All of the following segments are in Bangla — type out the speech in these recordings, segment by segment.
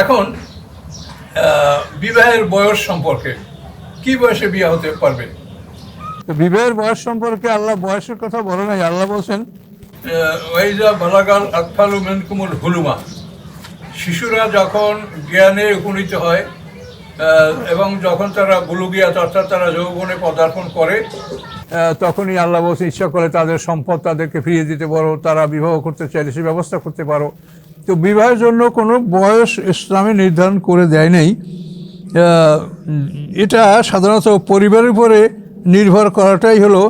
এখন বিবাহের বয়স সম্পর্কে কি বয়সে বিয়ে হতে পারবে? বিবাহের বয়স সম্পর্কে আল্লাহ বয়সের কথা বলে নাই। আল্লাহ বলছেন ওয়াইজা বালাগাল আতফালু মিনকুমুল হুলুমা, শিশুরা যখন জ্ঞানে উপনীত হয় এবং যখন তারা বুলুগিয়াত অর্থাৎ তারা যৌবনে পদার্পণ করে, তখনই আল্লাহ বলছেন ইচ্ছা করে তাদের সম্পদ তাদেরকে ফিরিয়ে দিতে পারো, তারা বিবাহ করতে চাইলে সে ব্যবস্থা করতে পারো। তো বিবাহের জন্য কোনো বয়স ইসলামে নির্ধারণ করে দেয় নেই। এটা সাধারণত পরিবারের উপরে নির্ভর করাটাই হলো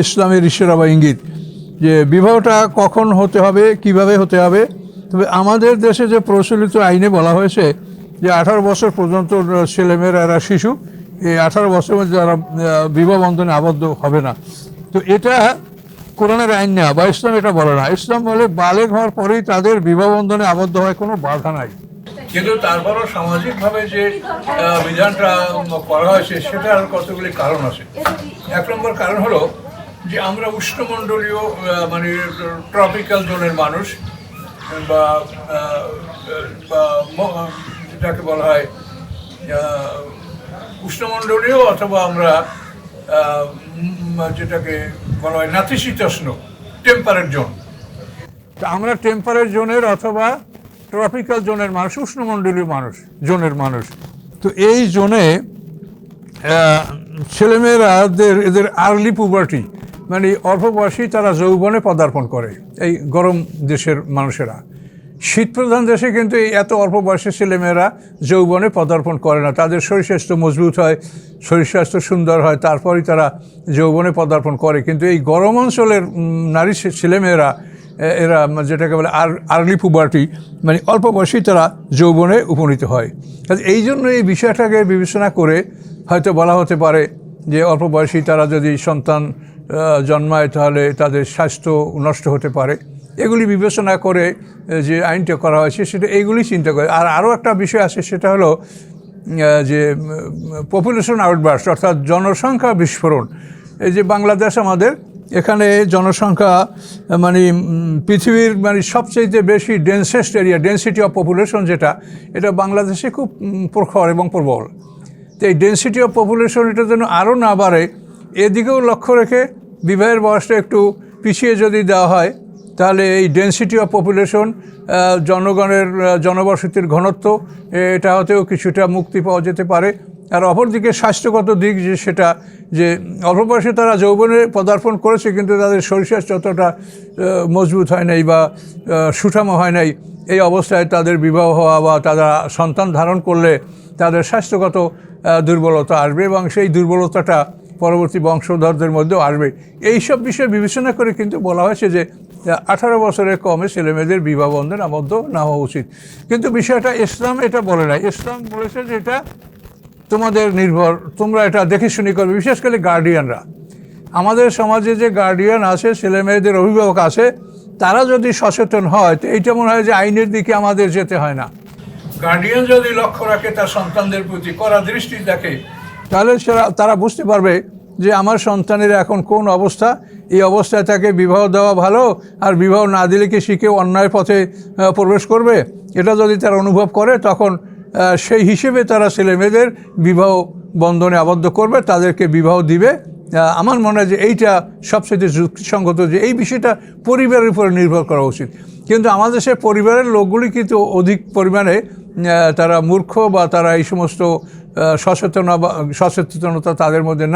ইসলামের ইশারা বা ইঙ্গিত, যে বিবাহটা কখন হতে হবে, কিভাবে হতে হবে। তবে আমাদের দেশে যে প্রচলিত আইনে বলা হয়েছে যে 18 বছর পর্যন্ত ছেলেমেয়েরা এরা শিশু, এই 18 বছরের মধ্যে যারা বিবাহ বন্ধনে আবদ্ধ হবে না। তো এটা কোরআনের আইন না, বা ইসলাম এটা বলে না। ইসলাম বলে বালেগ হওয়ার পরেই তাদের বিবাহ বন্ধনে আবদ্ধ হয়, কোনো বাধা নাই। কিন্তু তারপরও সামাজিকভাবে যে বিধানটা করা হয়েছে সেটার কতগুলি কারণ আছে। 1 নম্বর কারণ হলো যে আমরা উষ্ণমণ্ডলীয় মানে ট্রপিক্যাল জোনের মানুষ, বা যেটাকে বলা হয় উষ্ণমণ্ডলীয়, অথবা আমরা যেটাকে বলা হয় নাতিশীতোষ্ণ টেম্পারেট জোন। আমরা টেম্পারেট জোনের অথবা ট্রপিক্যাল জোনের মানুষ, উষ্ণমণ্ডলীয় জোনের মানুষ। তো এই জোনে ছেলেমেয়েরা এদের আর্লি পুবার্টি মানে অল্প বয়সী তারা যৌবনে পদার্পণ করে, এই গরম দেশের মানুষেরা। শীতপ্রধান দেশে কিন্তু এই এত অল্প বয়সের ছেলেমেয়েরা যৌবনে পদার্পণ করে না। তাদের শরীর স্বাস্থ্য মজবুত হয়, শরীর স্বাস্থ্য সুন্দর হয়, তারপরেই তারা যৌবনে পদার্পণ করে। কিন্তু এই গরম অঞ্চলের নারী ছেলেমেয়েরা, এরা যেটাকে বলে আর্লি পুবার্টি মানে অল্প বয়সেই তারা যৌবনে উপনীত হয়। এই জন্য এই বিষয়টাকে বিবেচনা করে হয়তো বলা হতে পারে যে অল্প বয়সী তারা যদি সন্তান জন্মায় তাহলে তাদের স্বাস্থ্য নষ্ট হতে পারে। এগুলি বিবেচনা করে যে আইনটা করা হয়েছে সেটা এইগুলি চিন্তা করে। আর আরও একটা বিষয় আছে, সেটা হলো যে পপুলেশন আউটবার্স্ট অর্থাৎ জনসংখ্যা বিস্ফোরণ। এই যে বাংলাদেশ আমাদের, এখানে জনসংখ্যা মানে পৃথিবীর মানে সবচেয়ে বেশি ডেন্সেস্ট এরিয়া, ডেন্সিটি অফ পপুলেশন যেটা, এটা বাংলাদেশে খুব প্রখর এবং প্রবল। তো এই ডেন্সিটি অফ পপুলেশন এটা যেন আরও না বাড়ে, এদিকেও লক্ষ্য রেখে বিবাহের বয়সটা একটু পিছিয়ে যদি দেওয়া হয়, তাহলে এই ডেন্সিটি অফ পপুলেশন, জনগণের জনবসতির ঘনত্ব, এটা হতেও কিছুটা মুক্তি পাওয়া যেতে পারে। আর অপরদিকে স্বাস্থ্যগত দিক যে সেটা, যে অল্প বয়সে তারা যৌবনে পদার্পণ করেছে কিন্তু তাদের শরীর স্বাস্থ্য অতটা মজবুত হয় নাই বা সুঠাম হয় নাই, এই অবস্থায় তাদের বিবাহ হওয়া বা তারা সন্তান ধারণ করলে তাদের স্বাস্থ্যগত দুর্বলতা আসবে এবং সেই দুর্বলতাটা পরবর্তী বংশধরদের মধ্যেও আসবে। এইসব বিষয় বিবেচনা করে কিন্তু বলা হয়েছে যে 18 বছরের কমে ছেলেমেয়েদের বিবাহ বন্ধনে আবদ্ধ না হওয়া উচিত। কিন্তু বিষয়টা ইসলাম এটা বলে না। ইসলাম বলেছে যে এটা তোমাদের নির্ভর, তোমরা এটা দেখে শুনি করবে। বিশেষ করে গার্ডিয়ানরা, আমাদের সমাজে যে গার্ডিয়ান আছে, ছেলেমেয়েদের অভিভাবক আছে, তারা যদি সচেতন হয় তো এইটা মনে হয় যে আইনের দিকে আমাদের যেতে হয় না। গার্ডিয়ান যদি লক্ষ্য রাখে তার সন্তানদের প্রতি, কড়া দৃষ্টি দেখে, তাহলে তারা বুঝতে পারবে যে আমার সন্তানের এখন কোন অবস্থা, এই অবস্থায় তাকে বিবাহ দেওয়া ভালো, আর বিবাহ না দিলে কি শিখে অন্যায় পথে প্রবেশ করবে। এটা যদি তারা অনুভব করে, তখন সেই হিসেবে তারা ছেলেমেয়েদের বিবাহ বন্ধনে আবদ্ধ করবে, তাদেরকে বিবাহ দিবে। আমার মনে হয় যে এইটা সবচেয়ে যুক্তিসঙ্গত, যে এই বিষয়টা পরিবারের উপরে নির্ভর করা উচিত। কিন্তু আমাদের সে পরিবারের লোকগুলি কিন্তু অধিক পরিমাণে তারা মূর্খ, বা তারা এই সমস্ত সচেতনতা তাদের মধ্যে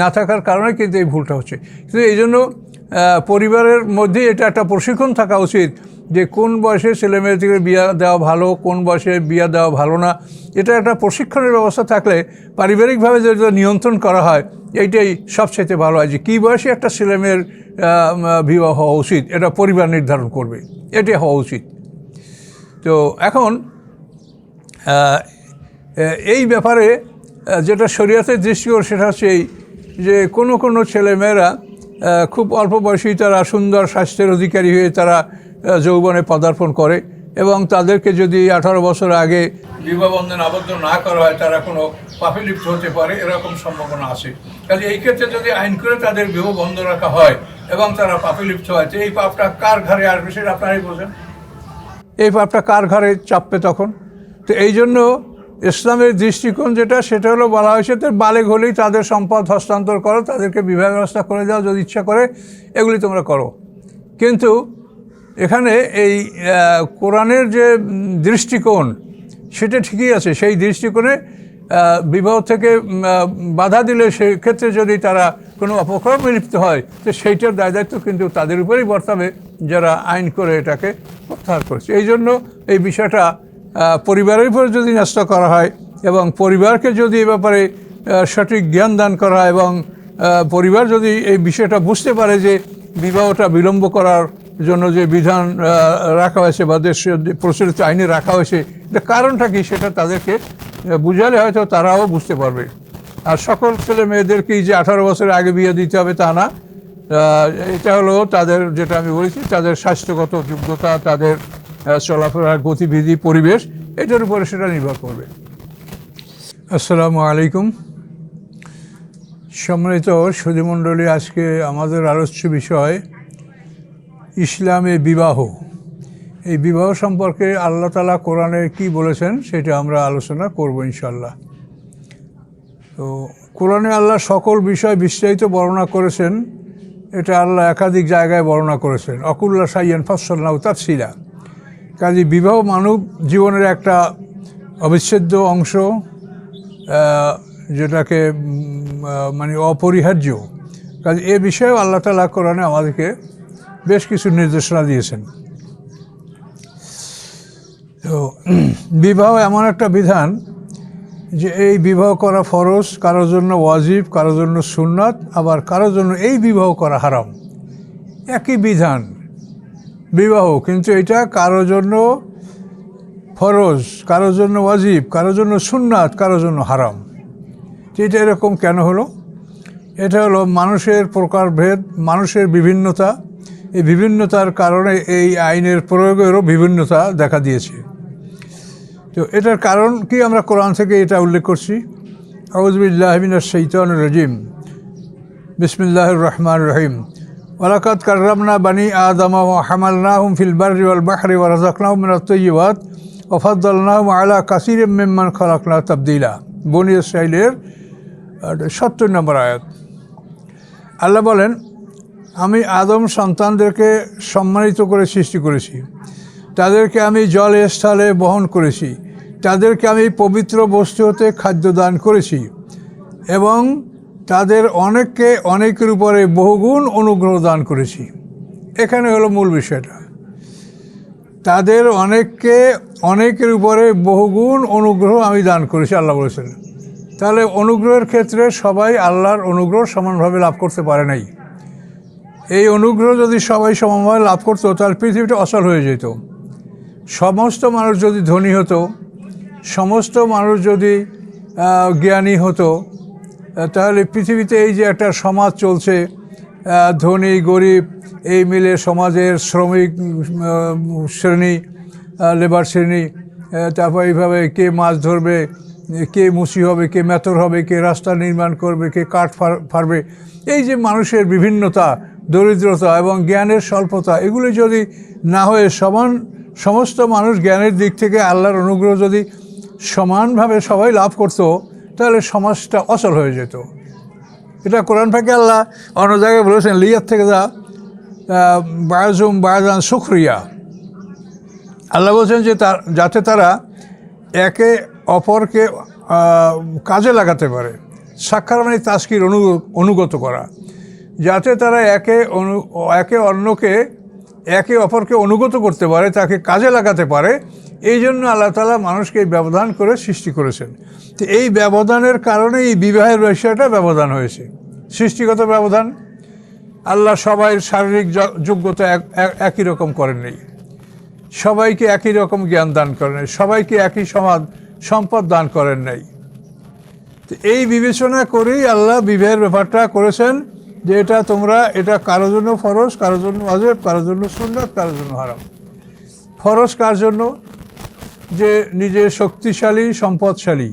না থাকার কারণে কিন্তু এই ভুলটা হচ্ছে। কিন্তু এই জন্য পরিবারের মধ্যে এটা একটা প্রশিক্ষণ থাকা উচিত যে কোন বয়সে ছেলেমেয়েদেরকে বিয়ে দেওয়া ভালো, কোন বয়সে বিয়ে দেওয়া ভালো না। এটা একটা প্রশিক্ষণের ব্যবস্থা থাকলে পারিবারিকভাবে যদি নিয়ন্ত্রণ করা হয়, এইটাই সবচেয়ে ভালো হয়। যে কী বয়সে একটা ছেলেমেয়ের বিবাহ হওয়া উচিত, এটা পরিবার নির্ধারণ করবে, এটাই হওয়া উচিত। তো এখন এই ব্যাপারে যেটা শরীয়তের দৃষ্টিকোণ, সেটা হচ্ছে এই যে কোনো ছেলেমেয়েরা খুব অল্প বয়সেই তারা সুন্দর স্বাস্থ্যের অধিকারী হয়ে তারা যৌবনে পদার্পণ করে, এবং তাদেরকে যদি 18 বছর আগে বিবাহ বন্ধনে আবদ্ধ না করা হয়, তারা কোনো পাপে লিপ্ত হতে পারে, এরকম সম্ভাবনা আছে। কাজে এই ক্ষেত্রে যদি আইন করে তাদের বিবাহ বন্ধ রাখা হয় এবং তারা পাপে লিপ্ত হয়, তো এই পাপটা কার ঘাড়ে আসবে সেটা আপনারাই বোঝেন। এই পাপটা কার ঘাড়ে চাপবে তখন? তো এই জন্য ইসলামের দৃষ্টিকোণ যেটা, সেটা হলো বলা হয়েছে তো বালেগ হলেই তাদের সম্পদ হস্তান্তর করো, তাদেরকে বিবাহ ব্যবস্থা করে দাও, যদি ইচ্ছা করে এগুলি তোমরা করো। কিন্তু এখানে এই কোরআনের যে দৃষ্টিকোণ সেটা ঠিকই আছে। সেই দৃষ্টিকোণে বিবাহ থেকে বাধা দিলে সেক্ষেত্রে যদি তারা কোনো অপকর্মে লিপ্ত হয়, তো সেইটার দায় দায়িত্ব কিন্তু তাদের উপরেই বর্তাবে যারা আইন করে এটাকে প্রত্যাহার করেছে। এই জন্য এই বিষয়টা পরিবারের উপর যদি ন্যস্ত করা হয় এবং পরিবারকে যদি এ ব্যাপারে সঠিক জ্ঞান দান করা হয় এবং পরিবার যদি এই বিষয়টা বুঝতে পারে যে বিবাহটা বিলম্ব করার জন্য যে বিধান রাখা হয়েছে বা দেশের প্রচলিত আইনে রাখা হয়েছে, এটা কারণটা কি সেটা তাদেরকে বুঝালে হয়তো তারাও বুঝতে পারবে। আর সকল ছেলে মেয়েদেরকেই যে 18 বছরের আগে বিয়ে দিতে হবে তা না। এটা হলো তাদের, যেটা আমি বলেছি, তাদের স্বাস্থ্যগত যোগ্যতা, তাদের চলাফেরার গতিবিধি, পরিবেশ, এটার উপরে সেটা নির্ভর করবে। আসসালামু আলাইকুম। সম্মানিত সুধীমণ্ডলী, আজকে আমাদের আলোচ্য বিষয় ইসলামে বিবাহ। এই বিবাহ সম্পর্কে আল্লাহ তাআলা কোরআনে কি বলেছেন সেটা আমরা আলোচনা করব ইনশাআল্লাহ। তো কোরআনে আল্লাহ সকল বিষয় বিস্তারিত বর্ণনা করেছেন। এটা আল্লাহ একাধিক জায়গায় বর্ণনা করেছেন। অকুল্লা শাইয়ান ফাসসালনাহু তাফসীলা। কাজে বিবাহ মানব জীবনের একটা অবিচ্ছেদ্য অংশ, যেটাকে মানে অপরিহার্য। কাজে এ বিষয়েও আল্লাহ তাআলা কোরআনে আমাদেরকে বেশ কিছু নির্দেশনা দিয়েছেন। তো বিবাহ এমন একটা বিধান যে এই বিবাহ করা ফরজ, কারোর জন্য ওয়াজিব, কারোর জন্য সুন্নাত, আবার কারোর জন্য এই বিবাহ করা হারাম। একই বিধান বিবাহ, কিন্তু এটা কারোর জন্য ফরজ, কারোর জন্য ওয়াজিব, কারোর জন্য সুন্নাত, কারোর জন্য হারাম। এটা এরকম কেন হলো? এটা হলো মানুষের প্রকারভেদ, মানুষের বিভিন্নতা। এই বিভিন্নতার কারণে এই আইনের প্রয়োগেরও বিভিন্নতা দেখা দিয়েছে। তো এটার কারণ কি আমরা কোরআন থেকে এটা উল্লেখ করছি। আউযু বিল্লাহি মিনাশ শাইতানির রাজিম। বিসমিল্লাহির রহমানির রহিম। ওয়ালাকাদ কাররামনা বানি আদম ওয়া হামালনাহুম ফিল বাররি ওয়াল বাহরি ওয়া রাযাকনাহুম মিনাত তাইয়্যিবাত ওয়া ফাদ্দালনাহুম আলা কাসীরিম মিম্মান খালাকনা তাবদীলা। বনী ইসরাঈলের 70 নম্বর আয়াত। আল্লাহ বলেন, আমি আদম সন্তানদেরকে সম্মানিত করে সৃষ্টি করেছি, তাদেরকে আমি জলে স্থলে বহন করেছি, তাদেরকে আমি পবিত্র বস্তু হতে খাদ্য দান করেছি এবং তাদের অনেককে অনেকের উপরে বহুগুণ অনুগ্রহ দান করেছি। এখানে হলো মূল বিষয়টা, তাদের অনেককে অনেকের উপরে বহুগুণ অনুগ্রহ আমি দান করেছি, আল্লাহ বলেছেন। তাহলে অনুগ্রহের ক্ষেত্রে সবাই আল্লাহর অনুগ্রহ সমানভাবে লাভ করতে পারে নাই। এই অনুগ্রহ যদি সবাই সমানভাবে লাভ করতো তাহলে পৃথিবীটা অচল হয়ে যেত। সমস্ত মানুষ যদি ধনী হতো, সমস্ত মানুষ যদি জ্ঞানী হতো, তাহলে পৃথিবীতে এই যে একটা সমাজ চলছে, ধনী গরিব এই মিলে সমাজের শ্রমিক শ্রেণী, লেবার শ্রেণী, তারপর এইভাবে কে মাছ ধরবে, কে মুসি হবে, কে মেথর হবে, কে রাস্তা নির্মাণ করবে, কে কাঠ ফাড়বে, এই যে মানুষের বিভিন্নতা, দরিদ্রতা এবং জ্ঞানের স্বল্পতা, এগুলি যদি না হয়ে সমস্ত মানুষ জ্ঞানের দিক থেকে আল্লাহর অনুগ্রহ যদি সমানভাবে সবাই লাভ করত, তাহলে সমাজটা অচল হয়ে যেত। এটা কোরআন থেকে আল্লাহ অন্য জায়গায় বলেছেন, লিয়াত থেকে যা বায়াজুম বায়াজান সুখরিয়া। আল্লাহ বলছেন যে যাতে তারা একে অপরকে কাজে লাগাতে পারে। সাক্ষার মানে তাস্কির, অনুগত করা, যাতে তারা একে অন্যকে একে অপরকে অনুগত করতে পারে, তাকে কাজে লাগাতে পারে। এই জন্য আল্লাহ তাআলা মানুষকে এই ব্যবধান করে সৃষ্টি করেছেন। তো এই ব্যবধানের কারণে এই বিবাহের বিষয়টা ব্যবধান হয়েছে, সৃষ্টিগত ব্যবধান। আল্লাহ সবাই শারীরিক যোগ্যতা একই রকম করেননি, সবাইকে একই রকম জ্ঞান দান করেন নাই, সবাইকে একই সম্পদ দান করেন নাই। তো এই বিবেচনা করেই আল্লাহ বিবাহের ব্যাপারটা করেছেন যে এটা কারোর জন্য ফরজ, কারোর জন্য ওয়াজিব, কারোর জন্য সুন্নাত, কারোর জন্য হারাম। ফরজ কার জন্য? যে নিজে শক্তিশালী, সম্পদশালী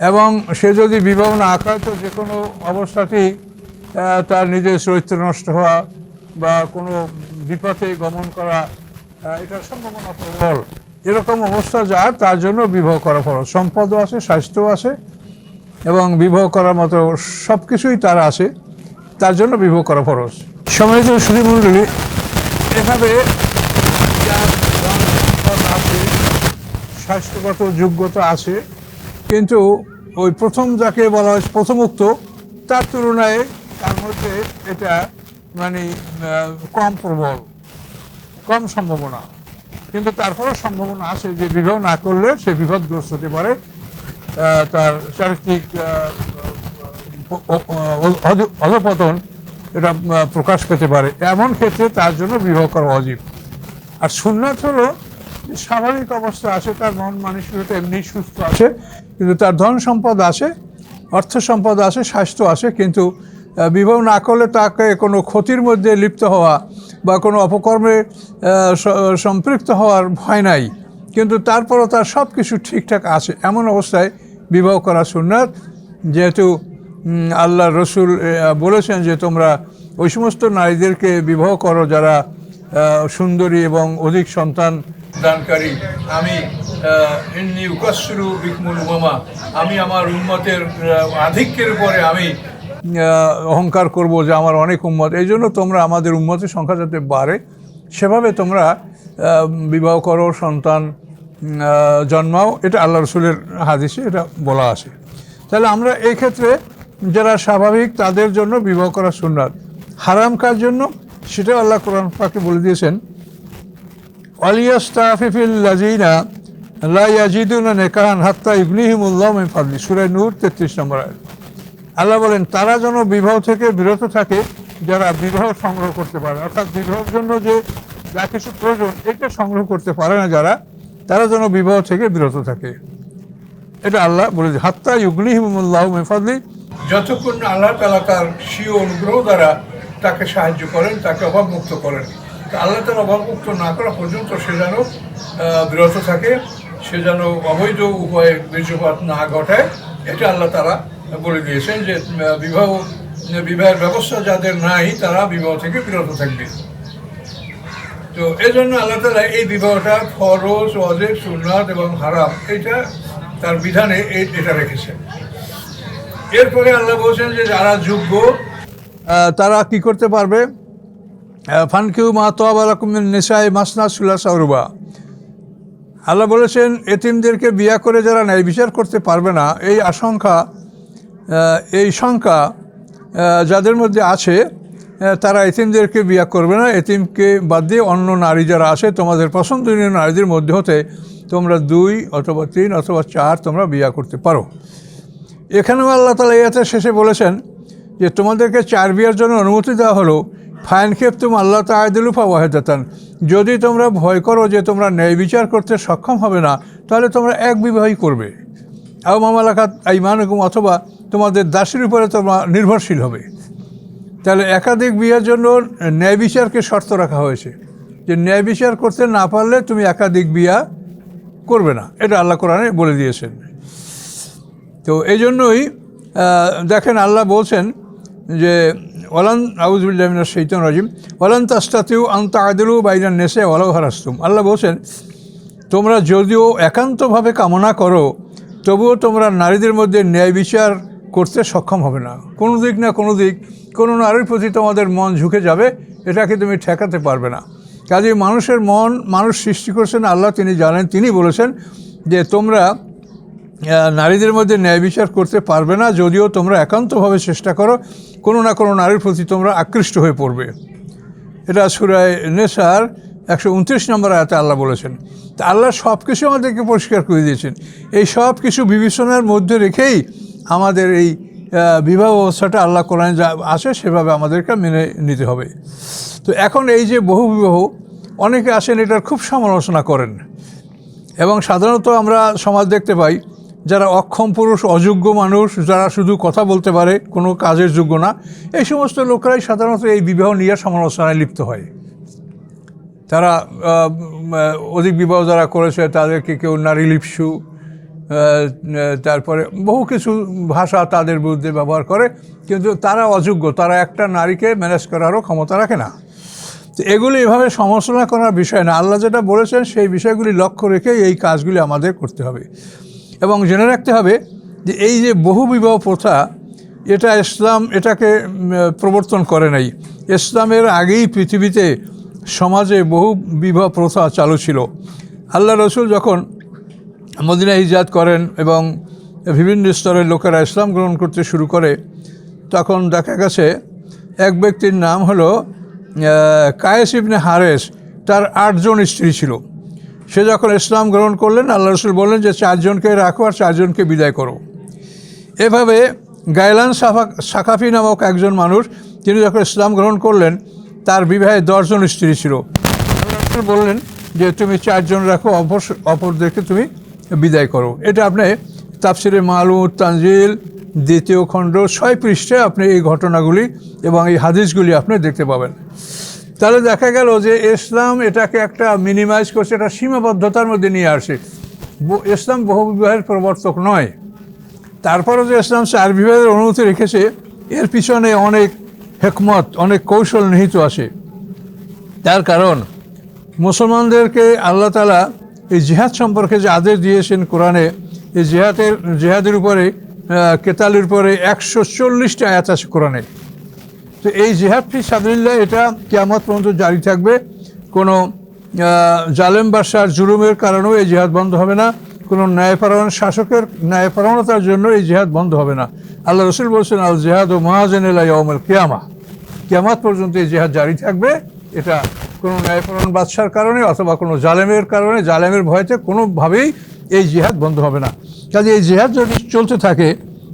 এবং সে যদি বিবাহ না করে তো যে কোনো অবস্থাতেই তার নিজের চরিত্র নষ্ট হওয়া বা কোনো বিপথে গমন করা, এটার সম্ভাবনা প্রবল। এরকম অবস্থা যার, তার জন্য বিবাহ করা ফরজ। সম্পদও আছে, স্বাস্থ্যও আছে এবং বিবাহ করার মতো সব কিছুই তার আছে, তার জন্য বিবাহ করা ফরজ। সম্মানিত সুধীমণ্ডলী, এভাবে যার ধন সম্পদ আছে, স্বাস্থ্যগত যোগ্যতা আছে, কিন্তু ওই প্রথম যাকে বলা হয় প্রথমোক্ত, তার তুলনায় তার মধ্যে এটা মানে কম প্রবল, কম সম্ভাবনা, কিন্তু তারপরেও সম্ভাবনা আছে যে বিবাহ না করলে সে বিপদগ্রস্ত হতে পারে, তার চারিত্রিক অধঃপতন এটা প্রকাশ পেতে পারে। এমন ক্ষেত্রে তার জন্য বিবাহ করা ওয়াজিব। আর সুন্নাত হলো স্বাভাবিক অবস্থা আছে, তার মন মানসিকতা এমনি সুস্থ আছে, কিন্তু তার ধন সম্পদ আছে, অর্থ সম্পদ আছে, স্বাস্থ্য আছে, কিন্তু বিবাহ না করলে তাকে কোনো ক্ষতির মধ্যে লিপ্ত হওয়া বা কোনো অপকর্মে সম্পৃক্ত হওয়ার ভয় নাই, কিন্তু তারপরও তার সব কিছু ঠিকঠাক আছে, এমন অবস্থায় বিবাহ করা সুন্নাত। যেহেতু আল্লাহ রসুল বলেছেন যে তোমরা ওই সমস্ত নারীদেরকে বিবাহ করো যারা সুন্দরী এবং অধিক সন্তান দানকারী। আমি ইন্নী উকাসসিরু বিকুমুল উমামা, আমি আমার উম্মতের আধিক্যের উপরে আমি অহংকার করব যে আমার অনেক উম্মত, এই জন্য তোমরা আমাদের উম্মতের সংখ্যা যাতে বাড়ে সেভাবে তোমরা বিবাহ করো, সন্তান জন্মাও। এটা আল্লাহ রসুলের হাদিসে এটা বলা আছে। তাহলে আমরা এই ক্ষেত্রে যারা স্বাভাবিক তাদের জন্য বিবাহ করা সুন্নাত। হারাম কার জন্য সেটা আল্লাহ কোরআন পাকে বলে দিয়েছেন, ওয়ালিয়াস্তাফিফিল লাযিনা লা ইয়াজিদুনা নিকাহান হাত্তা ইগনিহিমুল্লাহু মিন ফাদলি, সূরা নূর 33 নম্বর আয়াত। আল্লাহ বলেন তারা যেন বিবাহ থেকে বিরত থাকে যারা বিবাহ সংগ্রহ করতে পারে, অর্থাৎ বিবাহের জন্য যে যা কিছু প্রয়োজন এটা সংগ্রহ করতে পারে না যারা, তারা যেন বিবাহ থেকে বিরত থাকে। এটা আল্লাহ বলে যে হাত্তা ইগনিহিমুল্লাহু মিন ফাদলি, যতক্ষণ না আল্লাহ তাআলা তার স্বীয় অনুগ্রহ দ্বারা তাকে সাহায্য করেন, তাকে অভাবমুক্ত করেন। আল্লাহ তার অভাবমুক্ত না করা পর্যন্ত সে যেন বিরত থাকে, সে যেন অবৈধ উপায়ে বীর্যপাত না ঘটায়। এটা আল্লাহ তারা বলে দিয়েছেন যে বিবাহের ব্যবস্থা যাদের নাই তারা বিবাহ থেকে বিরত থাকবে। তো এই জন্য আল্লাহ তালা এই বিবাহটা ফরজ, ওয়াজিব, সুন্নাত এবং হারাম এটা তার বিধানে এটা রেখেছেন। এরপরে আল্লাহ বলছেন যে যারা যোগ্য তারা কি করতে পারবে, ফানকিউ মা তাবা লাকুম মিন নিসাই মাসনা সুলাসা রুবা। আল্লাহ বলেছেন এতিমদেরকে বিয়া করে যারা ন্যায় বিচার করতে পারবে না, এই শঙ্কা যাদের মধ্যে আছে তারা এতিমদেরকে বিয়া করবে না। এতিমকে বাদ দিয়ে অন্য নারী যারা আছে তোমাদের পছন্দনীয় নারীদের মধ্যে হতে তোমরা 2 অথবা 3 অথবা 4 তোমরা বিয়া করতে পারো। এখানেও আল্লাহ তাআলা এতে শেষে বলেছেন যে তোমাদেরকে 4 বিয়ার জন্য অনুমতি দেওয়া হলো, ফাইন খেফতুম আল্লাহ তাআদিলু ফাওয়াহিদাতান, যদি তোমরা ভয় করো যে তোমরা ন্যায় বিচার করতে সক্ষম হবে না তাহলে তোমরা এক বিবাহই করবে। আও মামালাকাত আইমানুকুম, অথবা তোমাদের দাসীর উপরে তোমরা নির্ভরশীল হবে। তাহলে একাধিক বিয়ের জন্য ন্যায় বিচারকে শর্ত রাখা হয়েছে যে ন্যায় বিচার করতে না পারলে তুমি একাধিক বিয়া করবে না, এটা আল্লাহ কোরআনে বলে দিয়েছেন। তো এই জন্যই দেখেন আল্লাহ বলছেন যে ওয়ালান আউযুবিল্লাহি মিনাশ শাইতানির রাজিম ওয়ালান তাস্তাতিউ আন তা'দিলু বাইনান নিসা ওয়ালাউ হারাসতুম। আল্লাহ বলছেন তোমরা যদিও একান্তভাবে কামনা করো তবুও তোমরা নারীদের মধ্যে ন্যায় বিচার করতে সক্ষম হবে না। কোনো দিক না কোনো দিক কোনো নারীর প্রতি তোমাদের মন ঝুঁকে যাবে, এটাকে তুমি ঠেকাতে পারবে না। কাজেই মানুষের মন মানুষ সৃষ্টি করছেন আল্লাহ, তিনি জানেন, তিনি বলেছেন যে তোমরা নারীদের মধ্যে ন্যায় বিচার করতে পারবে না, যদিও তোমরা একান্তভাবে চেষ্টা করো, কোনো না কোনো নারীর প্রতি তোমরা আকৃষ্ট হয়ে পড়বে। এটা সূরা নিসার 129 নম্বর আয়াতে আল্লাহ বলেছেন। তা আল্লাহ সব কিছু আমাদেরকে পরিষ্কার করে দিয়েছেন। এই সব কিছু বিবেচনার মধ্যে রেখেই আমাদের এই বিবাহ ব্যবস্থাটা আল্লাহ কোরআনে যা আছে সেভাবে আমাদেরকে মেনে নিতে হবে। তো এখন এই যে বহু বিবাহ, অনেকে আসেন এটার খুব সমালোচনা করেন, এবং সাধারণত আমরা সমাজ দেখতে পাই যারা অক্ষম পুরুষ, অযোগ্য মানুষ, যারা শুধু কথা বলতে পারে, কোনো কাজের যোগ্য না, এই সমস্ত লোকরাই সাধারণত এই বিবাহ নিয়ে সমালোচনায় লিপ্ত হয়। তারা অধিক বিবাহ যারা করেছে তাদেরকে কেউ নারী লিপসু, তারপরে বহু কিছু ভাষা তাদের বিরুদ্ধে ব্যবহার করে, কিন্তু তারা অযোগ্য, তারা একটা নারীকে ম্যানেজ করারও ক্ষমতা রাখে না। তো এগুলি এভাবে সমালোচনা করার বিষয় না, আল্লাহ যেটা বলেছেন সেই বিষয়গুলি লক্ষ্য রেখে এই কাজগুলি আমাদের করতে হবে। এবং জেনে রাখতে হবে যে এই যে বহুবিবাহ প্রথা, এটা ইসলাম এটাকে প্রবর্তন করে নাই। ইসলামের আগেই পৃথিবীতে সমাজে বহু বিবাহ প্রথা চালু ছিল। আল্লাহ রসুল যখন মদিনা হিজরত করেন এবং বিভিন্ন স্তরের লোকেরা ইসলাম গ্রহণ করতে শুরু করে, তখন দেখা গেছে এক ব্যক্তির নাম হলো কায়েস ইবনে হারেস, তার 8 জন স্ত্রী ছিল। সে যখন ইসলাম গ্রহণ করলেন, আল্লাহ রসুল বললেন যে 4 জনকে রাখো আর 4 জনকে বিদায় করো। এভাবে গাইলান সাকাফি নামক একজন মানুষ, তিনি যখন ইসলাম গ্রহণ করলেন, তার বিবাহে 10 জন স্ত্রী ছিল। আল্লাহ রসুল বললেন যে তুমি 4 জন রাখো, অপরদেরকে তুমি বিদায় করো। এটা আপনি তাফসিরে মালুম তানজিল 2য় খণ্ড 6 পৃষ্ঠায় আপনি এই ঘটনাগুলি এবং এই হাদিসগুলি আপনি দেখতে পাবেন। তাহলে দেখা গেল যে ইসলাম এটাকে একটা মিনিমাইজ করছে, এটা সীমাবদ্ধতার মধ্যে নিয়ে আসে। ইসলাম বহুবিবাহের প্রবর্তক নয়। তারপরও যে ইসলাম 4 বিবাহের অনুমতি রেখেছে, এর পিছনে অনেক হিকমত, অনেক কৌশল নিহিত আছে। তার কারণ মুসলমানদেরকে আল্লাহ তাআলা এই জিহাদ সম্পর্কে যে আদেশ দিয়েছেন কোরআনে, এই জিহাদের উপরে কেতালের উপরে 140টা আয়াত আছে কোরআনে। তো এই জিহাদ ফি সাবিলিল্লাহ এটা কিয়ামত পর্যন্ত জারি থাকবে। কোনো জালেম বাদশার জুলুমের কারণেও এই জিহাদ বন্ধ হবে না, কোনো ন্যায়পরায়ণ শাসকের ন্যায়পরায়ণতার জন্য এই জিহাদ বন্ধ হবে না। আল্লাহ রসুল বলছেন আল জিহাদ ও মাহাজেন ইলা ইয়াউমিল কিয়ামা, কিয়ামত পর্যন্ত এই জিহাদ জারি থাকবে। এটা কোনো ন্যায়পরায়ণ বাদশার কারণে অথবা কোনো জালেমের কারণে, জালেমের ভয়তে কোনোভাবেই এই জিহাদ বন্ধ হবে না। কাজে এই জিহাদ যদি চলতে থাকে,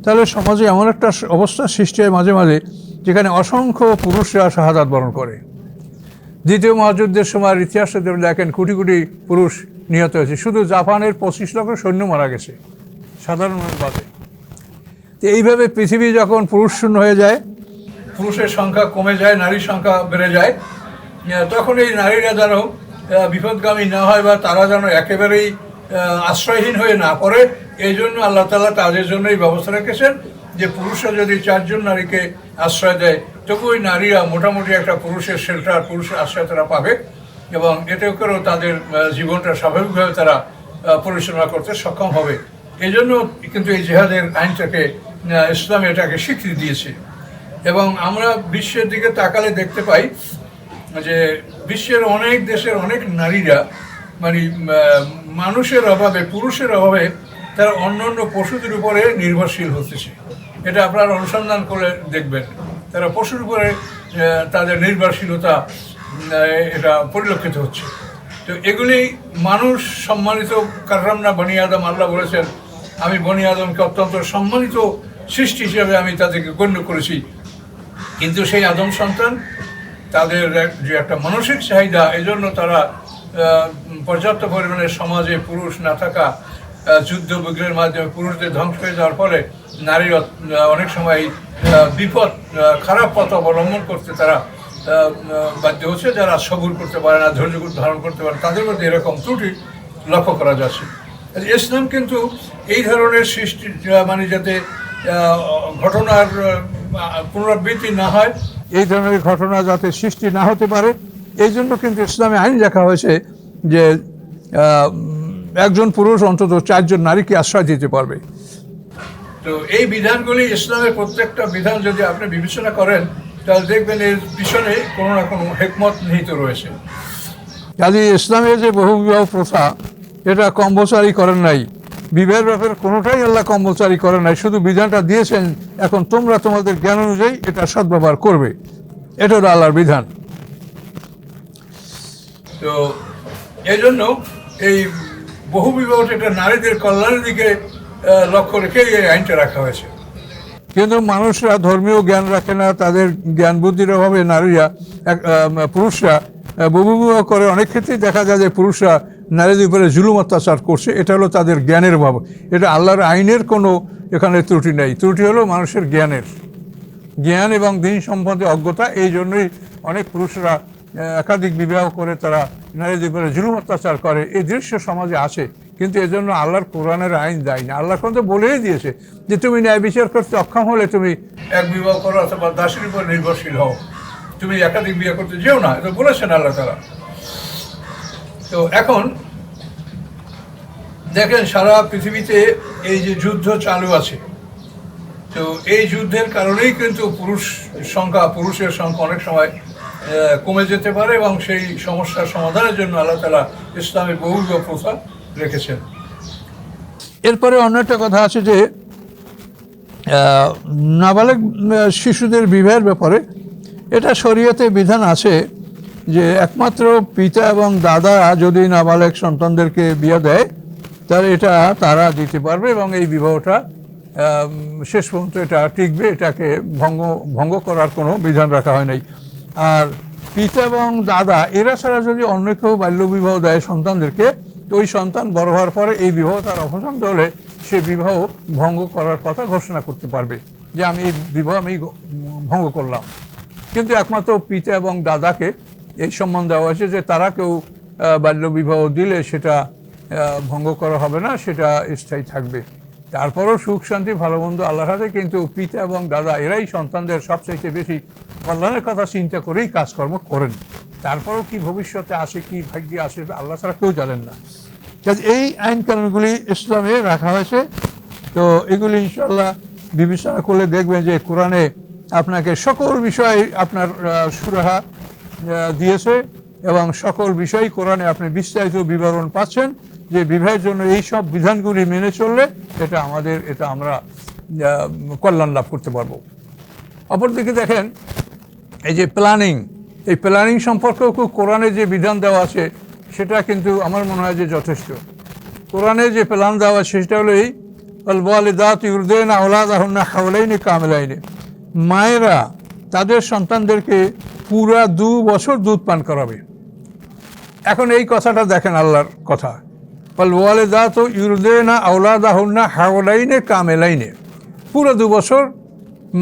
তাহলে সমাজে এমন একটা অবস্থা সৃষ্টি হয় মাঝে মাঝে, যেখানে অসংখ্য পুরুষরা শাহাদাত বরণ করে। 2য় মহাযুদ্ধের সময় ইতিহাসে দেখেন কোটি কোটি পুরুষ নিহত হয়েছে। শুধু জাপানের 25 লক্ষ সৈন্য মারা গেছে সাধারণ মানুষ বাদে। তো এইভাবে পৃথিবী যখন পুরুষ শূন্য হয়ে যায়, পুরুষের সংখ্যা কমে যায়, নারীর সংখ্যা বেড়ে যায়, তখন এই নারীরা যেন বিপদগামী না হয় বা তারা যেন একেবারেই আশ্রয়হীন হয়ে না পড়ে, এই জন্য আল্লাহ তাআলা তাদের জন্য এই ব্যবস্থা রেখেছেন যে পুরুষরা যদি 4 জন নারীকে আশ্রয় দেয়, তবু ওই নারীরা মোটামুটি একটা পুরুষের শেল্টার, পুরুষের আশ্রয় তারা পাবে এবং এতে করেও তাদের জীবনটা স্বাভাবিকভাবে তারা পরিচালনা করতে সক্ষম হবে। এই জন্য কিন্তু এই জিহাদের আইনটাকে ইসলাম এটাকে স্বীকৃতি দিয়েছে। এবং আমরা বিশ্বের দিকে তাকালে দেখতে পাই যে বিশ্বের অনেক দেশের অনেক নারীরা মানে মানুষের অভাবে, পুরুষের অভাবে তারা অন্যান্য পশুদের উপরে নির্ভরশীল হতেছে। এটা আপনারা অনুসন্ধান করে দেখবেন, তারা পশুর উপরে তাদের নির্ভরশীলতা এটা পরিলক্ষিত হচ্ছে। তো এগুলি মানুষ সম্মানিত, কাররামনা বনি আদম, আল্লাহ বলেছেন আমি বনি আদমকে অত্যন্ত সম্মানিত সৃষ্টি হিসেবে আমি তাদেরকে গণ্য করেছি। কিন্তু সেই আদম সন্তান তাদের যে একটা মানসিক চাহিদা, এজন্য তারা পর্যাপ্ত পরিমাণে সমাজে পুরুষ না থাকা, যুদ্ধ বিগ্রহের মাধ্যমে পুরুষদের ধ্বংস হয়ে যাওয়ার ফলে নারীর অনেক সময় বিপদ, খারাপ পথ অবলম্বন করতে তারা বাধ্য হচ্ছে। যারা সবুর করতে পারে না, ধৈর্য ধারণ করতে পারে, তাদের মধ্যে এরকম ত্রুটি লক্ষ্য করা যাচ্ছে। ইসলাম কিন্তু এই ধরনের সৃষ্টি মানে যাতে ঘটনার পুনরাবৃত্তি না হয়, এই ধরনের ঘটনা যাতে সৃষ্টি না হতে পারে, এই জন্য কিন্তু ইসলামে আইন রাখা হয়েছে যে একজন পুরুষ অন্তত 4 জন নারীকে আশ্রয় দিতে পারবে। তো এই বিধানগুলি, ইসলামের প্রত্যেকটা বিধান যদি আপনি বিবেচনা করেন, তাহলে দেখবেন এর পিছনে কোনো না কোনো হিকমত নিহিত রয়েছে। কাজে ইসলামের যে বহুবিবাহ প্রথা, এটা কম্পালসারি করেন নাই। বিবাহের ব্যাপারে কোনোটাই আল্লাহ কম্পালসারি করেন নাই, শুধু বিধানটা দিয়েছেন এখন তোমরা তোমাদের জ্ঞান অনুযায়ী এটা সদ্ব্যবহার করবে। এটা হলো আল্লাহর বিধান। তো এই জন্য এই বহুবিবাহটা এটা নারীদের কল্যাণের দিকে লক্ষ্য রেখে এই আইনটা রাখা হয়েছে। কিন্তু মানুষরা ধর্মীয় জ্ঞান রাখে না, তাদের জ্ঞান বুদ্ধির অভাবে নারীরা, পুরুষরা বহুবিবাহ করে। অনেক ক্ষেত্রেই দেখা যায় যে পুরুষরা নারীদের উপরে জুলুম অত্যাচার করছে। এটা হলো তাদের জ্ঞানের অভাব। এটা আল্লাহর আইনের কোনো এখানে ত্রুটি নেই, ত্রুটি হলো মানুষের জ্ঞান এবং দিন সম্বন্ধে অজ্ঞতা। এই জন্যই অনেক পুরুষরা একাধিক বিবাহ করে তারা নারীদের উপরে জুলুম অত্যাচার করে। এই দৃশ্য সমাজে আছে, কিন্তু এজন্য আল্লাহর কোরআনের আইন দেয় না। আল্লাহ কিন্তু বলেই দিয়েছে যে তুমি ন্যায় বিচার করতে অক্ষম হলে তুমি এক বিবাহ করো অথবা দাসীর উপর নির্ভরশীল হও। তুমি একাধিক বিয়ে করতে যেও না, এটা বলেছেন আল্লাহ তাআলা। তো এখন দেখেন সারা পৃথিবীতে এই যে যুদ্ধ চালু আছে, তো এই যুদ্ধের কারণেই কিন্তু পুরুষের সংখ্যা অনেক সময় কমে যেতে পারে, এবং সেই সমস্যার সমাধানের জন্য আল্লাহ তাআলা ইসলামে বহুবিবাহ প্রথা রেখেছেন। এরপরে অন্য একটা কথা আছে যে নাবালক শিশুদের বিবাহের ব্যাপারে এটা শরীয়তে বিধান আছে যে একমাত্র পিতা এবং দাদা যদি নাবালক সন্তানদেরকে বিয়ে দেয় তাহলে এটা তারা দিতে পারবে, এবং এই বিবাহটা শেষ পর্যন্ত এটা টিকবে, এটাকে ভঙ্গ করার কোনো বিধান রাখা হয় নাই। আর পিতা এবং দাদা এরা ছাড়া যদি অন্য কেউ বাল্যবিবাহ দেয় সন্তানদেরকে, তো ওই সন্তান বড় হওয়ার পরে এই বিবাহ তার অপছন্দ হলে সে বিবাহ ভঙ্গ করার কথা ঘোষণা করতে পারবে যে আমি এই বিবাহ ভঙ্গ করলাম। কিন্তু একমাত্র পিতা এবং দাদাকে এই সম্মান দেওয়া হয়েছে যে তারা কেউ বাল্যবিবাহ দিলে সেটা ভঙ্গ করা হবে না, সেটা স্থায়ী থাকবে। তারপরও সুখ শান্তি ভালো মন্দ আল্লাহর হাতে, কিন্তু পিতা এবং দাদা এরাই সন্তানদের সবচাইতে বেশি কল্যাণের কথা চিন্তা করেই কাজকর্ম করেন। তারপরও কি ভবিষ্যতে আসে, কি ভাগ্যে আসে, আল্লাহ ছাড়া কেউ জানেন না। এই আইন কানুনগুলি ইসলামে রাখা হয়েছে। তো এগুলি ইনশাআল্লাহ বিবেচনা করলে দেখবেন যে কোরআনে আপনাকে সকল বিষয় আপনার সুরাহা দিয়েছে, এবং সকল বিষয় কোরআনে আপনি বিস্তারিত বিবরণ পাচ্ছেন যে বিবাহের জন্য এই সব বিধানগুলি মেনে চললে এটা আমরা কল্যাণ লাভ করতে পারবো। অপরদিকে দেখেন এই যে এই প্ল্যানিং সম্পর্কেও কোরআনে যে বিধান দেওয়া আছে সেটা কিন্তু আমার মনে হয় যে যথেষ্ট। কোরআনে যে প্ল্যান দেওয়া আছে সেটা হলো এই ওয়ালিদাতু ইউরদিনা আওলাদাহুন্না হাওলাইনি কামিলাইনি, মায়েরা তাদের সন্তানদেরকে পুরা 2 বছর দুধ পান করাবে। এখন এই কথাটা দেখেন আল্লাহর কথা, ওয়ালিদাতু ইউরদিনা আওলাদাহুন্না হাওলাইনি কামিলাইনি, পুরো 2 বছর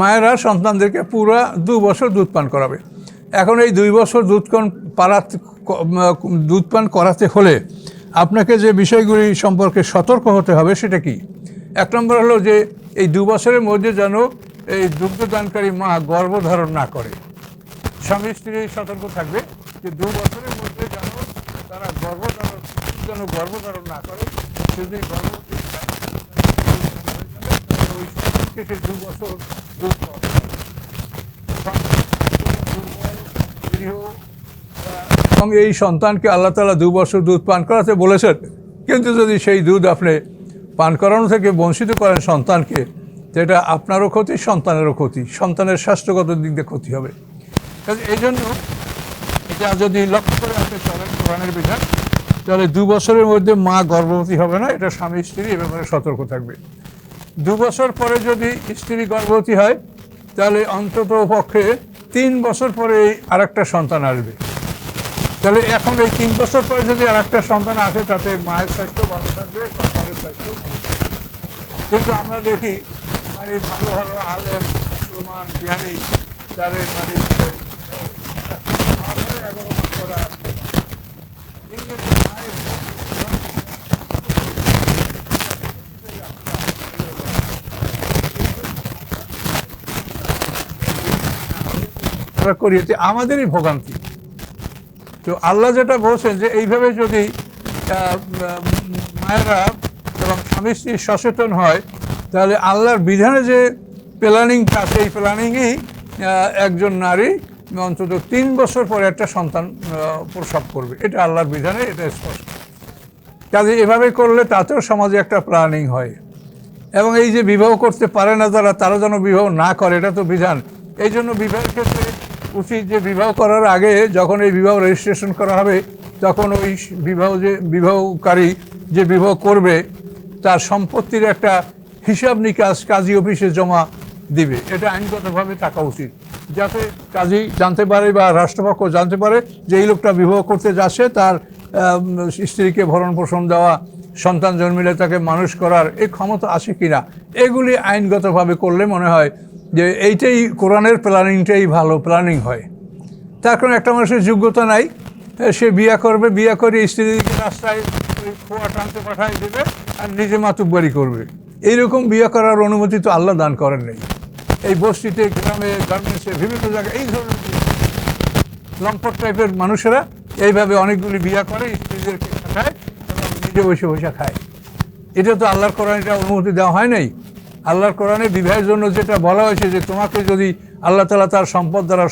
মায়েরা সন্তানদেরকে পুরা 2 বছর দুধ পান করাবে। এখন এই 2 বছর দুধ পান করাতে হলে আপনাকে যে বিষয়গুলি সম্পর্কে সতর্ক হতে হবে সেটা কি? 1 নম্বর হলো যে এই 2 বছরের মধ্যে যেন এই দুগ্ধদানকারী মা গর্ভধারণ না করে। স্বামী স্ত্রী সতর্ক থাকবে যে 2 বছরের মধ্যে যেন তারা গর্ভধারণ না করে। যদি গর্ভবতী ওই সন্তানকে 2 বছর দুধ এবং এই সন্তানকে আল্লাহ তাআলা 2 বছর দুধ পান করাতে বলেছেন, কিন্তু যদি সেই দুধ আপনি পান করানো থেকে বঞ্চিত করেন সন্তানকে, যেটা আপনারও ক্ষতি, সন্তানেরও ক্ষতি, সন্তানের স্বাস্থ্যগত দিক দিয়ে ক্ষতি হবে। এই জন্য এটা যদি লক্ষ্য করে আপনি চলেন কোরআনের বিধান, তাহলে 2 বছরের মধ্যে মা গর্ভবতী হবে না, এটা স্বামী স্ত্রী এ ব্যাপারে সতর্ক থাকবে। 2 বছর পরে যদি স্ত্রী গর্ভবতী হয় তাহলে অন্তত পক্ষে 3 বছর পরে আরেকটা সন্তান আসবে। তাহলে এখন এই 3 বছর পরে যদি আরেকটা সন্তান আসে তাতে মায়ের স্বাস্থ্য ভালো থাকবে, সন্তানের স্বাস্থ্য ভালো থাকবে। কিন্তু আমরা দেখি মানে ভালো ভালো আলেম মুসলমান জ্ঞানী তাদের মানে করিয়েছে আমাদেরই ভোগান্তি। তো আল্লাহ যেটা বলছেন যে এইভাবে যদি মায়েরা এবং স্বামী স্ত্রী সচেতন হয় তাহলে আল্লাহর বিধানে যে প্ল্যানিংটা সেই প্ল্যানিংয়েই একজন নারী অন্তত 3 বছর পরে একটা সন্তান প্রসব করবে, এটা আল্লাহর বিধানে, এটা স্পষ্ট। কাজে এভাবে করলে তাতেও সমাজে একটা প্ল্যানিং হয়, এবং এই যে বিবাহ করতে পারে না তারা যেন বিবাহ না করে, এটা তো বিধান। এই জন্য বিবাহের ক্ষেত্রে উচিত যে বিবাহ করার আগে যখন এই বিবাহ রেজিস্ট্রেশন করা হবে তখন ওই বিবাহকারী যে বিবাহ করবে তার সম্পত্তির একটা হিসাব নিকাশ কাজী অফিসে জমা দিবে, এটা আইনগতভাবে থাকা উচিত, যাতে কাজী জানতে পারে বা রাষ্ট্রপক্ষ জানতে পারে যে এই লোকটা বিবাহ করতে যাচ্ছে, তার স্ত্রীকে ভরণ পোষণ দেওয়া, সন্তান জন্মিলে তাকে মানুষ করার এই ক্ষমতা আছে কিনা। এগুলি আইনগতভাবে করলে মনে হয় যে এইটাই কোরআনের প্ল্যানিংটাই ভালো প্ল্যানিং হয়। তার কারণ একটা মানুষের যোগ্যতা নাই, সে বিয়ে করবে, বিয়ে করে স্ত্রীকে রাস্তায় খোয়া টানতে পাঠাই দেবে আর নিজে মাতুব্বারি করবে। এইরকম বিয়ে করার অনুমতি তো আল্লাহ দান করেন নাই। এই বস্তিতে, গ্রামে, গার্মেন্টসে, বিভিন্ন জায়গায় এই ধরনের লম্পট টাইপের মানুষেরা এইভাবে অনেকগুলি বিয়া করে, স্ত্রীদেরকে খাটায় এবং নিজে বসে বসে খায়। এটা তো আল্লাহর কোরআনে এটা অনুমতি দেওয়া হয় নাই। আল্লাহর কোরআনে বিবাহের জন্য যেটা বলা হয়েছে যে তোমাকে যদি আল্লাহ তাআলা তার সম্পদ দ্বারা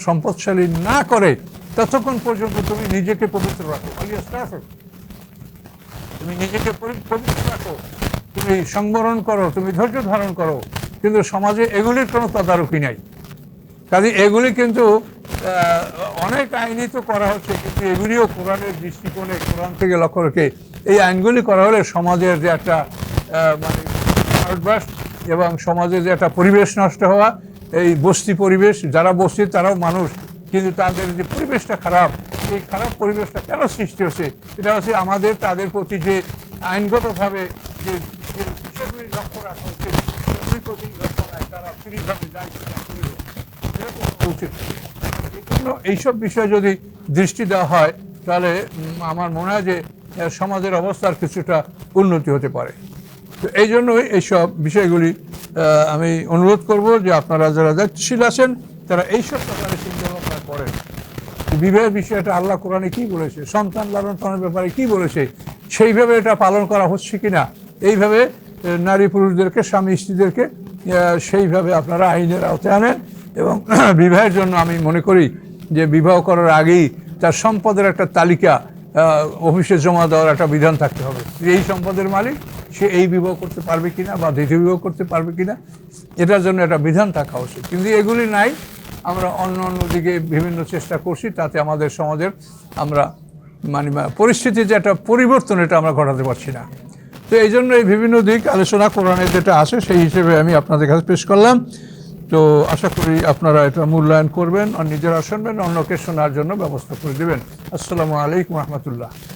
সম্পদশালী না করে ততক্ষণ পর্যন্ত তুমি নিজেকে পবিত্র রাখো, তুমি নিজেকে পবিত্র রাখো, তুমি সংবরণ করো, তুমি ধৈর্য ধারণ করো। কিন্তু সমাজে এগুলির কোনো তদারকি নাই। কাজে এগুলি কিন্তু অনেক আইনই তো করা হচ্ছে, কিন্তু এগুলিও কোরআনের দৃষ্টিকোণে, কোরআন থেকে লক্ষ্য রেখে এই আইনগুলি করা হলে সমাজের যে একটা মানে ভারতবর্ষ এবং সমাজের যে একটা পরিবেশ নষ্ট হওয়া, এই বস্তি পরিবেশ, যারা বস্তি তারাও মানুষ, কিন্তু তাদের যে পরিবেশটা খারাপ, এই খারাপ পরিবেশটা কেন সৃষ্টি হচ্ছে? এটা হচ্ছে আমাদের তাদের প্রতি যে আইনগতভাবে যে বিষয়গুলি লক্ষ্য রাখা হচ্ছে, সেগুলির প্রতি লক্ষ্য রাখে তারা ফ্রিভাবে যায় উচিত। এই জন্য এইসব বিষয়ে যদি দৃষ্টি দেওয়া হয় তাহলে আমার মনে হয় যে সমাজের অবস্থার কিছুটা উন্নতি হতে পারে। তো এই জন্যই এইসব বিষয়গুলি আমি অনুরোধ করব যে আপনারা যারা দায়িত্বশীল আছেন তারা এইসব ব্যাপারে চিন্তা ভাবনা করেন। বিবাহের বিষয়টা আল্লাহ কোরআনে কি বলেছে, সন্তান লালন পালনের ব্যাপারে কি বলেছে, সেইভাবে এটা পালন করা হচ্ছে কিনা, এইভাবে নারী পুরুষদেরকে, স্বামী স্ত্রীদেরকে সেইভাবে আপনারা আইনের আওতায় আনেন। এবং বিবাহের জন্য আমি মনে করি যে বিবাহ করার আগেই তার সম্পদের একটা তালিকা অফিসে জমা দেওয়ার একটা বিধান থাকতে হবে। এই সম্পদের মালিক সে এই বিবাহ করতে পারবে কিনা বা দ্বিতীয় বিবাহ করতে পারবে কিনা, এটার জন্য একটা বিধান থাকা উচিত। কিন্তু এগুলি নাই। আমরা অন্য দিকে বিভিন্ন চেষ্টা করছি, তাতে আমাদের সমাজের আমরা মানে পরিস্থিতির যে একটা পরিবর্তন এটা আমরা ঘটাতে পারছি না। তো এই জন্য এই বিভিন্ন দিক আলোচনা কোরআনে যেটা আছে সেই হিসেবে আমি আপনাদের কাছে পেশ করলাম। তো আশা করি আপনারা এটা মূল্যায়ন করবেন আর নিজেরা শুনবেন, অন্যকে শোনার জন্য ব্যবস্থা করে দেবেন। আসসালামু আলাইকুম রহমতুল্লাহ।